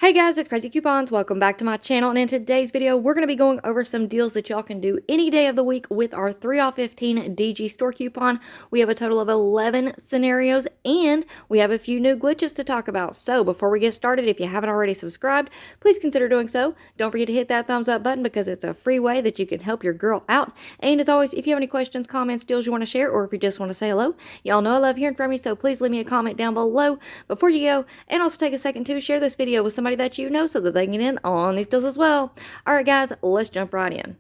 Hey guys, it's Craz-E Coupons. Welcome back to my channel, and in today's video, we're going to be going over some deals that y'all can do any day of the week with our 3 off 15 DG store coupon. We have a total of 11 scenarios, and we have a few new glitches to talk about. So before we get started, if you haven't already subscribed, please consider doing so. Don't forget to hit that thumbs up button because it's a free way that you can help your girl out. And as always, if you have any questions, comments, deals you want to share, or if you just want to say hello, y'all know I love hearing from you, so please leave me a comment down below before you go. And also take a second to share this video with somebody that you know so that they can get in on these deals as well. Alright guys, let's jump right in.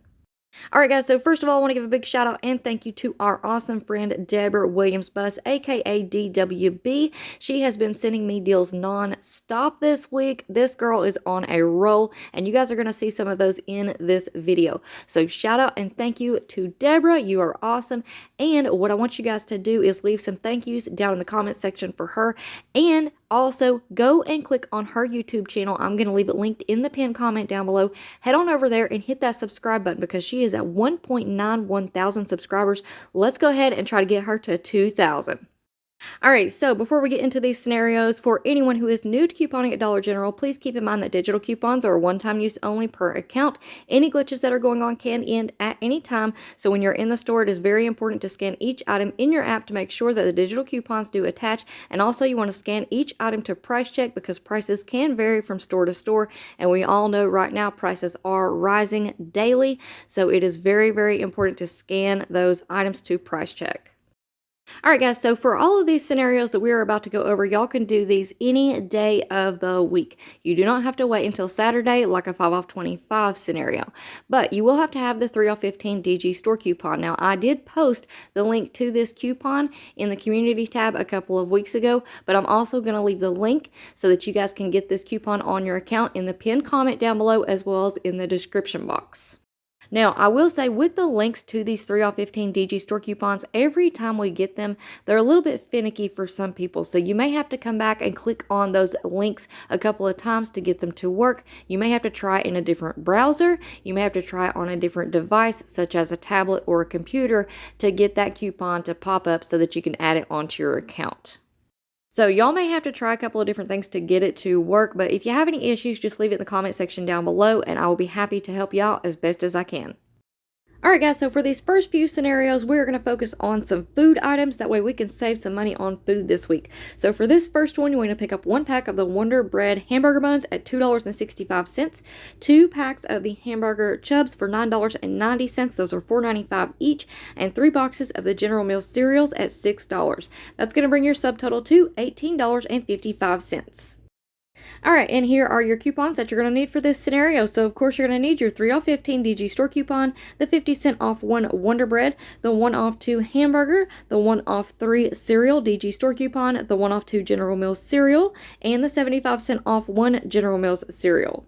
Alright guys, so first of all, I want to give a big shout out and thank you to our awesome friend Debra Williams-Bus, aka DWB. She has been sending me deals non-stop this week. This girl is on a roll, and you guys are going to see some of those in this video. So shout out and thank you to Debra. You are awesome. And what I want you guys to do is leave some thank yous down in the comment section for her, and also, go and click on her YouTube channel. I'm going to leave it linked in the pinned comment down below. Head on over there and hit that subscribe button because she is at 1.91 thousand subscribers. Let's go ahead and try to get her to 2,000. Alright, so before we get into these scenarios, for anyone who is new to couponing at Dollar General, please keep in mind that digital coupons are one-time use only per account. Any glitches that are going on can end at any time, so when you're in the store, it is very important to scan each item in your app to make sure that the digital coupons do attach, and also you want to scan each item to price check because prices can vary from store to store, and we all know right now prices are rising daily, so it is very, very important to scan those items to price check. Alright guys, so for all of these scenarios that we are about to go over, y'all can do these any day of the week. You do not have to wait until Saturday like a 5 off 25 scenario. But you will have to have the 3 off 15 DG store coupon. Now, I did post the link to this coupon in the community tab a couple of weeks ago, but I'm also going to leave the link so that you guys can get this coupon on your account in the pinned comment down below as well as in the description box. Now, I will say with the links to these 3 off 15 DG store coupons, every time we get them, they're a little bit finicky for some people. So you may have to come back and click on those links a couple of times to get them to work. You may have to try in a different browser. You may have to try on a different device, such as a tablet or a computer, to get that coupon to pop up so that you can add it onto your account. So y'all may have to try a couple of different things to get it to work, but if you have any issues, just leave it in the comment section down below and I will be happy to help you out as best as I can. Alright guys, so for these first few scenarios, we're going to focus on some food items. That way we can save some money on food this week. So for this first one, you're going to pick up 1 pack of the Wonder Bread hamburger buns at $2.65, 2 packs of the hamburger chubs for $9.90, those are $4.95 each, and 3 boxes of the General Mills cereals at $6. That's going to bring your subtotal to $18.55. Alright, and here are your coupons that you're going to need for this scenario. So, of course, you're going to need your 3 off 15 DG store coupon, the 50-cent off 1 Wonder Bread, the 1 off 2 hamburger, the 1 off 3 cereal DG store coupon, the 1 off 2 General Mills cereal, and the 75-cent off 1 General Mills cereal.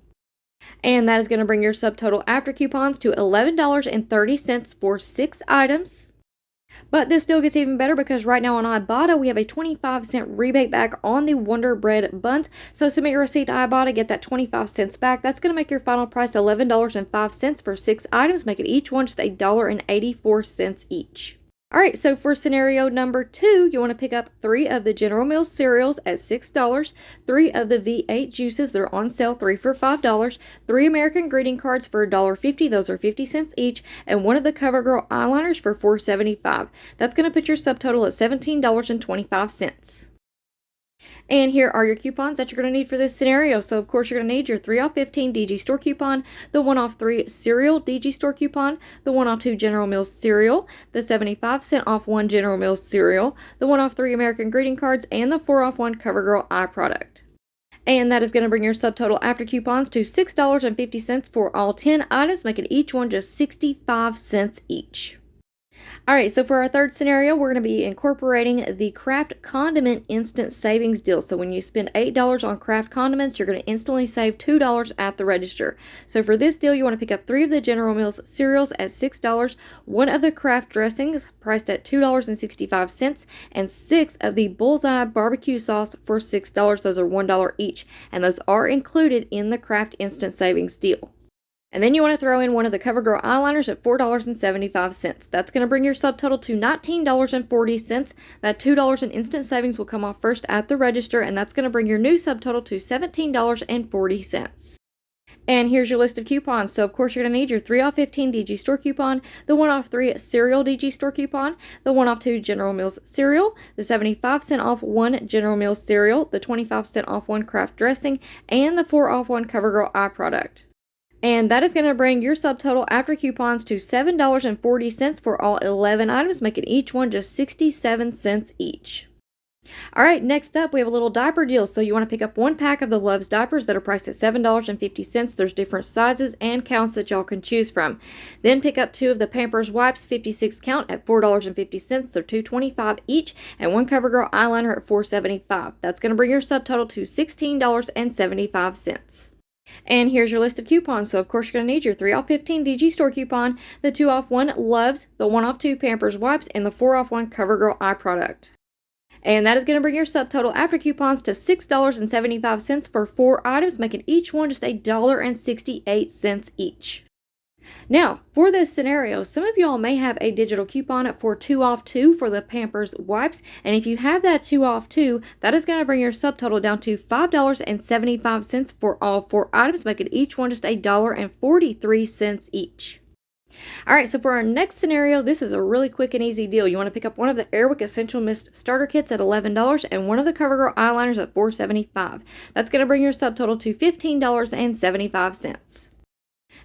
And that is going to bring your subtotal after coupons to $11.30 for 6 items. But this still gets even better because right now on Ibotta, we have a 25-cent rebate back on the Wonder Bread buns. So submit your receipt to Ibotta, get that 25 cents back. That's going to make your final price $11.05 for 6 items, making each one just $1.84 each. Alright, so for scenario number 2, you want to pick up 3 of the General Mills cereals at $6, 3 of the V8 juices, they're on sale 3 for $5, 3 American greeting cards for $1.50, those are 50 cents each, and 1 of the CoverGirl eyeliners for $4.75. That's going to put your subtotal at $17.25. And here are your coupons that you're going to need for this scenario. So, of course, you're going to need your 3 off 15 DG store coupon, the 1 off 3 cereal DG store coupon, the 1 off 2 General Mills cereal, the 75-cent off 1 General Mills cereal, the 1 off 3 American greeting cards, and the 4 off 1 CoverGirl eye product. And that is going to bring your subtotal after coupons to $6.50 for all 10 items, making each one just 65 cents each. Alright, so for our third scenario, we're going to be incorporating the Kraft Condiment Instant Savings Deal. So when you spend $8 on Kraft condiments, you're going to instantly save $2 at the register. So for this deal, you want to pick up 3 of the General Mills cereals at $6, 1 of the Kraft dressings priced at $2.65, and 6 of the Bullseye barbecue sauce for $6. Those are $1 each, and those are included in the Kraft Instant Savings Deal. And then you want to throw in one of the CoverGirl eyeliners at $4.75. That's going to bring your subtotal to $19.40. That $2 in instant savings will come off first at the register, and that's going to bring your new subtotal to $17.40. And here's your list of coupons. So, of course, you're going to need your 3 off 15 DG store coupon, the 1 off 3 cereal DG store coupon, the 1 off 2 General Mills cereal, the 75-cent off 1 General Mills cereal, the 25-cent off 1 Kraft dressing, and the 4 off 1 CoverGirl eye product. And that is going to bring your subtotal after coupons to $7.40 for all 11 items, making each one just 67 cents each. All right, next up, we have a little diaper deal. So you want to pick up 1 pack of the Love's diapers that are priced at $7.50. There's different sizes and counts that y'all can choose from. Then pick up 2 of the Pampers wipes, 56 count at $4.50. They're $2.25 each, and 1 CoverGirl eyeliner at $4.75. That's going to bring your subtotal to $16.75. And here's your list of coupons. So, of course, you're going to need your 3 off 15 DG store coupon, the 2 off 1 Love's, the 1 off 2 Pampers wipes, and the 4 off 1 CoverGirl eye product. And that is going to bring your subtotal after coupons to $6.75 for 4 items, making each one just $1.68 each. Now, for this scenario, some of y'all may have a digital coupon for 2 off 2 for the Pampers wipes, and if you have that 2 off 2, that is going to bring your subtotal down to $5.75 for all 4 items, making each one just $1.43 each. All right, so for our next scenario, this is a really quick and easy deal. You want to pick up one of the Airwick Essential Mist starter kits at $11 and one of the CoverGirl eyeliners at $4.75. That's going to bring your subtotal to $15.75.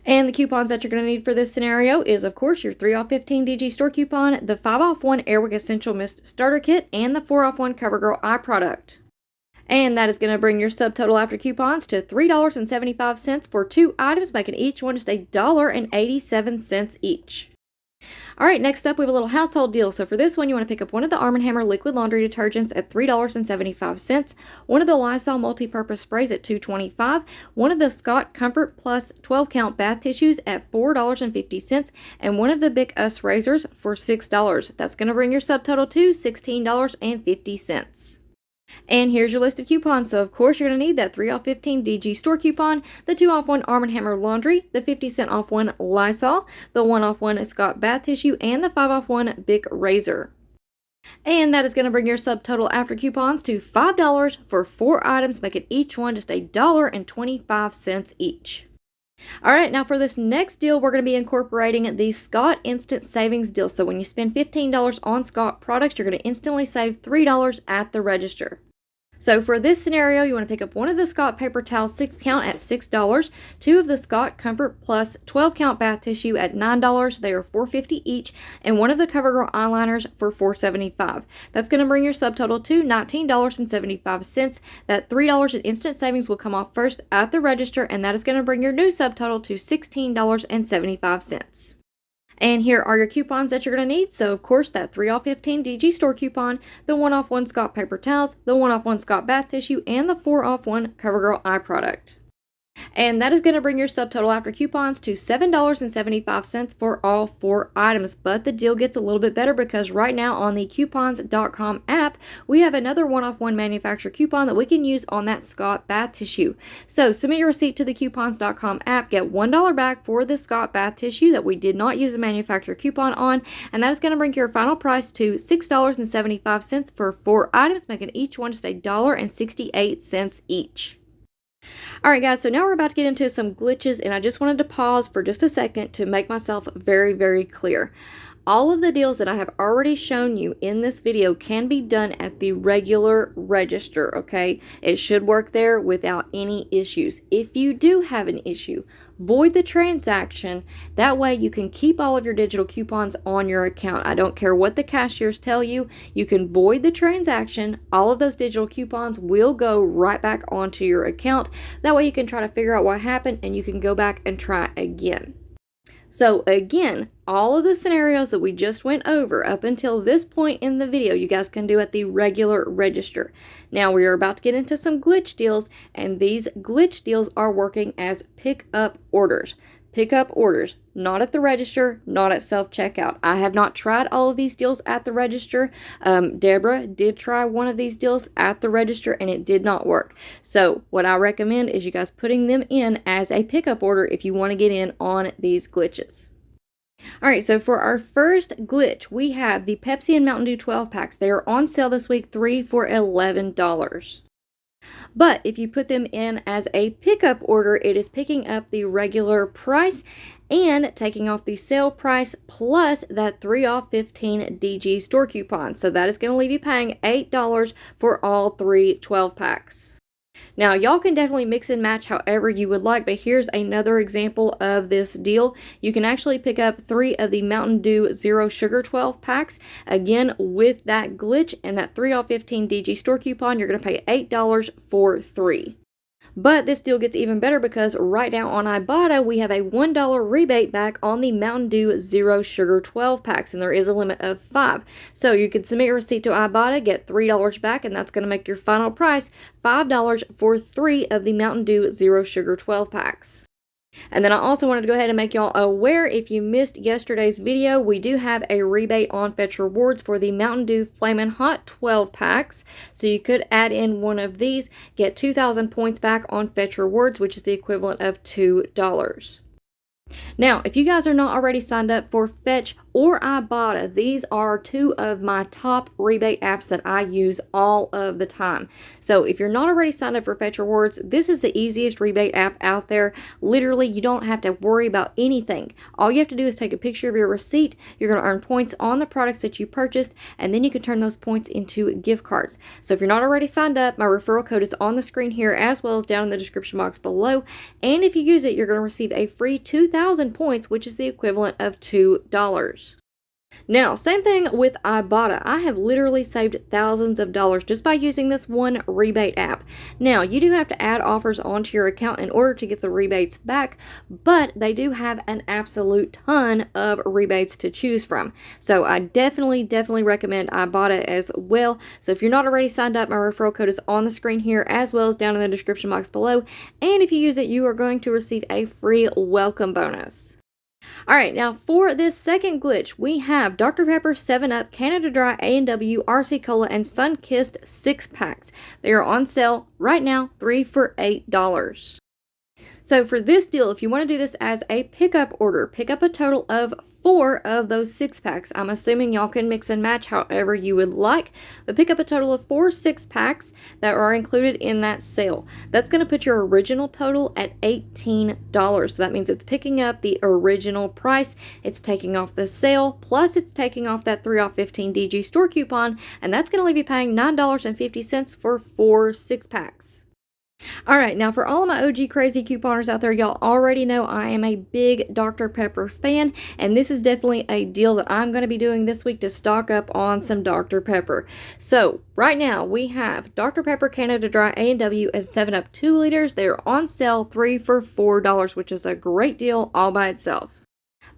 And the coupons that you're going to need for this scenario is, of course, your 3 off 15 DG store coupon, the 5 off 1 Airwick Essential Mist starter kit, and the 4 off 1 CoverGirl eye product. And that is going to bring your subtotal after coupons to $3.75 for 2 items, making each one just $1.87 each. All right, next up, we have a little household deal. So for this one, you want to pick up one of the Arm & Hammer liquid laundry detergents at $3.75, one of the Lysol multi-purpose sprays at $2.25, one of the Scott Comfort Plus 12-count bath tissues at $4.50, and one of the Bic Us razors for $6. That's going to bring your subtotal to $16.50. And here's your list of coupons. So, of course, you're going to need that 3 off 15 DG store coupon, the 2 off 1 Arm & Hammer laundry, the 50-cent off 1 Lysol, the 1 off 1 Scott bath tissue, and the 5 off 1 Bic razor. And that is going to bring your subtotal after coupons to $5 for 4 items, making each one just $1.25 each. All right, now for this next deal, we're going to be incorporating the Scott Instant Savings deal. So when you spend $15 on Scott products, you're going to instantly save $3 at the register. So for this scenario, you want to pick up one of the Scott paper towels 6 count at $6, 2 of the Scott Comfort Plus 12 count bath tissue at $9, they are $4.50 each, and one of the CoverGirl eyeliners for $4.75. That's going to bring your subtotal to $19.75. That $3 in instant savings will come off first at the register, and that is going to bring your new subtotal to $16.75. And here are your coupons that you're going to need. So, of course, that 3 off 15 DG store coupon, the 1 off 1 Scott paper towels, the 1 off 1 Scott bath tissue, and the 4 off 1 CoverGirl eye product. And that is going to bring your subtotal after coupons to $7.75 for all 4 items. But the deal gets a little bit better because right now on the coupons.com app, we have another 1 off 1 manufacturer coupon that we can use on that Scott bath tissue. So submit your receipt to the coupons.com app, get $1 back for the Scott bath tissue that we did not use a manufacturer coupon on, and that is going to bring your final price to $6.75 for 4 items, making each one just $1.68 each. Alright guys, so now we're about to get into some glitches, and I just wanted to pause for just a second to make myself very, very clear. All of the deals that I have already shown you in this video can be done at the regular register, okay? It should work there without any issues. If you do have an issue, void the transaction. That way you can keep all of your digital coupons on your account. I don't care what the cashiers tell you. You can void the transaction. All of those digital coupons will go right back onto your account. That way you can try to figure out what happened and you can go back and try again. So again, all of the scenarios that we just went over up until this point in the video, you guys can do at the regular register. Now we are about to get into some glitch deals, and these glitch deals are working as pick-up orders. pickup orders, not at the register, not at self-checkout. I have not tried all of these deals at the register. Debra did try one of these deals at the register and it did not work. So what I recommend is you guys putting them in as a pickup order if you want to get in on these glitches. All right, so for our first glitch, we have the Pepsi and Mountain Dew 12 packs. They are on sale this week, 3 for $11. But if you put them in as a pickup order, it is picking up the regular price and taking off the sale price plus that 3 off 15 DG store coupon. So that is going to leave you paying $8 for all 3 12 packs. Now, y'all can definitely mix and match however you would like, but here's another example of this deal. You can actually pick up 3 of the Mountain Dew Zero Sugar 12 packs. Again, with that glitch and that 3 off 15 DG store coupon, you're going to pay $8 for 3. But this deal gets even better because right now on Ibotta, we have a $1 rebate back on the Mountain Dew Zero Sugar 12 packs, and there is a limit of 5. So you can submit your receipt to Ibotta, get $3 back, and that's going to make your final price $5 for 3 of the Mountain Dew Zero Sugar 12 packs. And then I also wanted to go ahead and make y'all aware, if you missed yesterday's video, we do have a rebate on Fetch Rewards for the Mountain Dew Flamin' Hot 12 packs. So you could add in one of these, get 2,000 points back on Fetch Rewards, which is the equivalent of $2. Now, if you guys are not already signed up for Fetch or Ibotta, these are 2 of my top rebate apps that I use all of the time. So if you're not already signed up for Fetch Rewards, this is the easiest rebate app out there. Literally, you don't have to worry about anything. All you have to do is take a picture of your receipt. You're going to earn points on the products that you purchased, and then you can turn those points into gift cards. So if you're not already signed up, my referral code is on the screen here as well as down in the description box below. And if you use it, you're going to receive a free 2,000 points, which is the equivalent of $2. Now, same thing with Ibotta. I have literally saved thousands of dollars just by using this one rebate app. Now, you do have to add offers onto your account in order to get the rebates back, but they do have an absolute ton of rebates to choose from. So I definitely recommend Ibotta as well. So if you're not already signed up, my referral code is on the screen here as well as down in the description box below. And if you use it, you are going to receive a free welcome bonus. Alright, now for this second glitch, we have Dr. Pepper, 7-Up, Canada Dry, A&W, RC Cola, and Sunkist 6 packs. They are on sale right now, 3 for $8. So for this deal, if you want to do this as a pickup order, pick up a total of 4 of those 6 packs. I'm assuming y'all can mix and match however you would like, but pick up a total of 4 6 packs that are included in that sale. That's going to put your original total at $18. So that means it's picking up the original price, it's taking off the sale, plus it's taking off that 3 off 15 DG store coupon, and that's going to leave you paying $9.50 for 4 6 packs. Alright, now for all of my OG crazy couponers out there, y'all already know I am a big Dr. Pepper fan, and this is definitely a deal that I'm going to be doing this week to stock up on some Dr. Pepper. So, right now we have Dr. Pepper, Canada Dry, A&W, and 7-Up 2 liters. They're on sale 3 for $4, which is a great deal all by itself.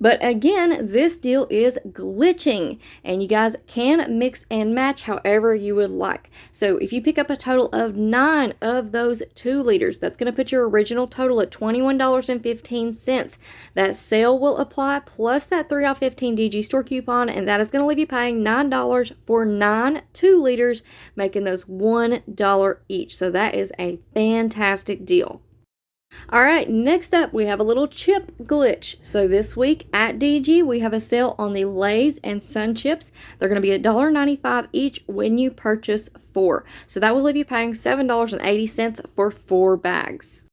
But again, this deal is glitching, and you guys can mix and match however you would like. So if you pick up a total of 9 of those 2 liters, that's going to put your original total at $21.15. That sale will apply plus that 3 off 15 DG store coupon, and that is going to leave you paying $9 for 9 2 liters, making those $1 each. So that is a fantastic deal. Alright, next up we have a little chip glitch. So this week at DG we have a sale on the Lay's and Sun chips. They're going to be $1.95 each when you purchase 4. So that will leave you paying $7.80 for 4 bags.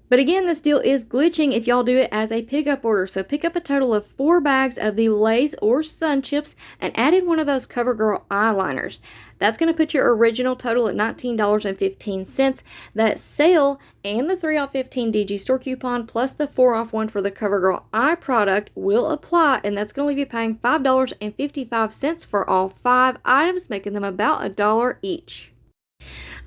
But again, this deal is glitching if y'all do it as a pickup order. So pick up a total of 4 bags of the Lay's or Sun chips and add in one of those CoverGirl eyeliners. That's going to put your original total at $19.15. That sale and the 3 off 15 DG store coupon plus the 4 off one for the CoverGirl eye product will apply, and that's going to leave you paying $5.55 for all 5 items, making them about $1 each.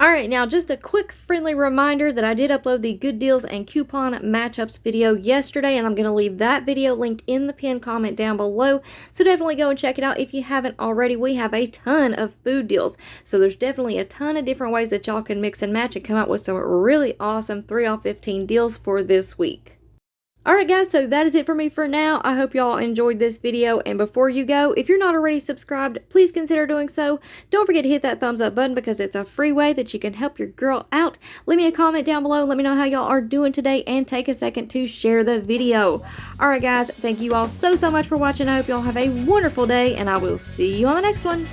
Alright, now just a quick friendly reminder that I did upload the good deals and coupon matchups video yesterday, and I'm going to leave that video linked in the pinned comment down below, so definitely go and check it out if you haven't already. We have a ton of food deals, so there's definitely a ton of different ways that y'all can mix and match and come out with some really awesome 3 off 15 deals for this week. Alright guys, so that is it for me for now. I hope y'all enjoyed this video, and before you go, if you're not already subscribed, please consider doing so. Don't forget to hit that thumbs up button because it's a free way that you can help your girl out. Leave me a comment down below, let me know how y'all are doing today, and take a second to share the video. Alright guys, thank you all so much for watching. I hope y'all have a wonderful day, and I will see you on the next one.